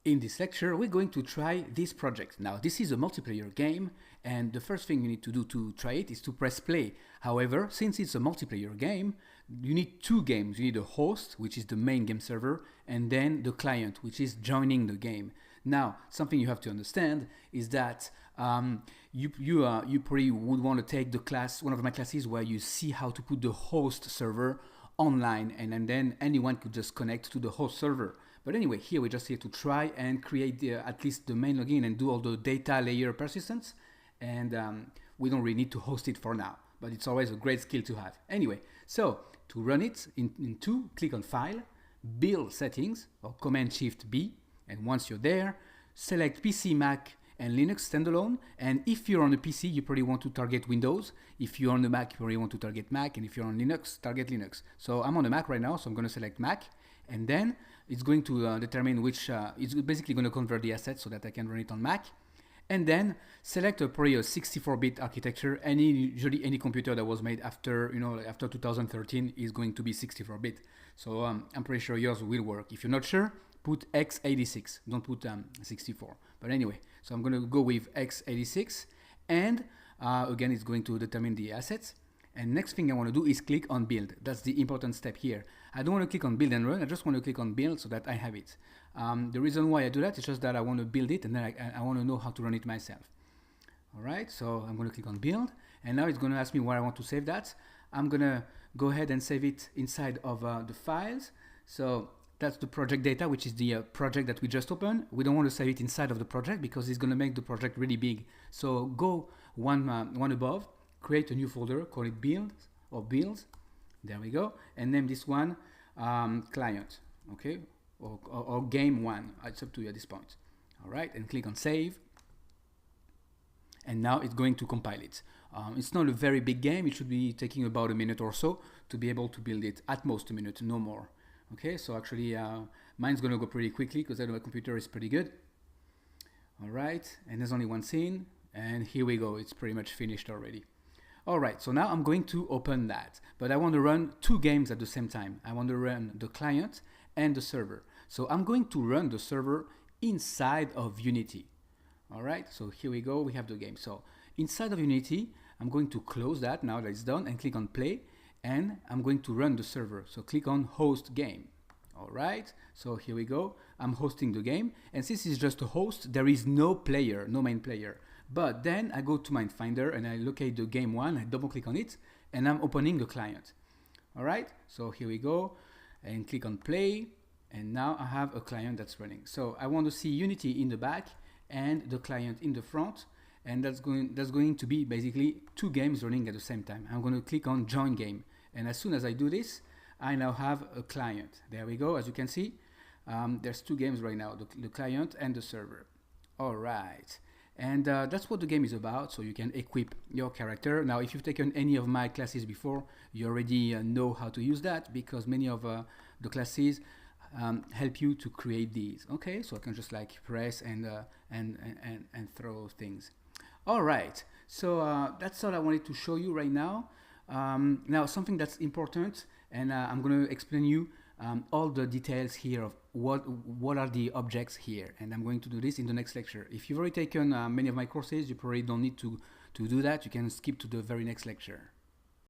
In this lecture, we're going to try this project. Now, this is a multiplayer game, and the first thing you need to do to try it is to press play. However, since it's a multiplayer game, you need two games. You need a host, which is the main game server, and then the client, which is joining the game. Now, something you have to understand is that you probably would want to take the class, one of my classes, where you see how to put the host server online, and then anyone could just connect to the host server. But anyway, here we're just here to try and create at least the main login and do all the data layer persistence. And we don't really need to host it for now, but it's always a great skill to have. Anyway, so to run it in two, click on File, Build Settings, or Command-Shift-B. And once you're there, select PC, Mac, and Linux standalone. And if you're on a PC, you probably want to target Windows. If you're on the Mac, you probably want to target Mac. And if you're on Linux, target Linux. So I'm on the Mac right now, so I'm going to select Mac. And then it's going to determine which, it's basically going to convert the assets so that I can run it on Mac. And then select probably a 64-bit architecture. Usually any computer that was made after, after 2013 is going to be 64-bit. So I'm pretty sure yours will work. If you're not sure, put x86, don't put 64. But anyway, so I'm going to go with x86. And again, it's going to determine the assets. And next thing I want to do is click on build. That's the important step here. I don't want to click on build and run. I just want to click on build so that I have it. The reason why I do that is just that I want to build it and then I want to know how to run it myself. All right, so I'm going to click on build. And now it's going to ask me where I want to save that. I'm going to go ahead and save it inside of the files. So that's the project data, which is the project that we just opened. We don't want to save it inside of the project because it's going to make the project really big. So go one above. Create a new folder, call it build or builds. There we go. And name this one client, okay? Or game one. It's up to you at this point. All right, and click on save. And now it's going to compile it. It's not a very big game. It should be taking about a minute or so to be able to build it. At most a minute, no more. Okay, so actually mine's going to go pretty quickly because I know my computer is pretty good. All right, and there's only one scene. And here we go. It's pretty much finished already. All right, so now I'm going to open that, but I want to run two games at the same time. I want to run the client and the server. So I'm going to run the server inside of Unity. All right, so here we go, we have the game. So inside of Unity, I'm going to close that now that it's done and click on play, and I'm going to run the server. So click on host game. All right, so here we go. I'm hosting the game, and since it's just a host, there is no player, no main player. But then I go to my Finder and I locate the game one, I double click on it, and I'm opening the client. All right, so here we go, and click on play, and now I have a client that's running. So I want to see Unity in the back and the client in the front, and that's going to be basically two games running at the same time. I'm going to click on join game, and as soon as I do this, I now have a client. There we go, as you can see, there's two games right now, the client and the server. All right. And that's what the game is about, so you can equip your character. Now, if you've taken any of my classes before, you already know how to use that because many of the classes help you to create these. Okay, so I can just like press and throw things. All right, so that's all I wanted to show you right now. Now, something that's important, and I'm going to explain you all the details here of what are the objects here, and I'm going to do this in the next lecture. If you've already taken many of my courses, you probably don't need to do that. You can skip to the very next lecture.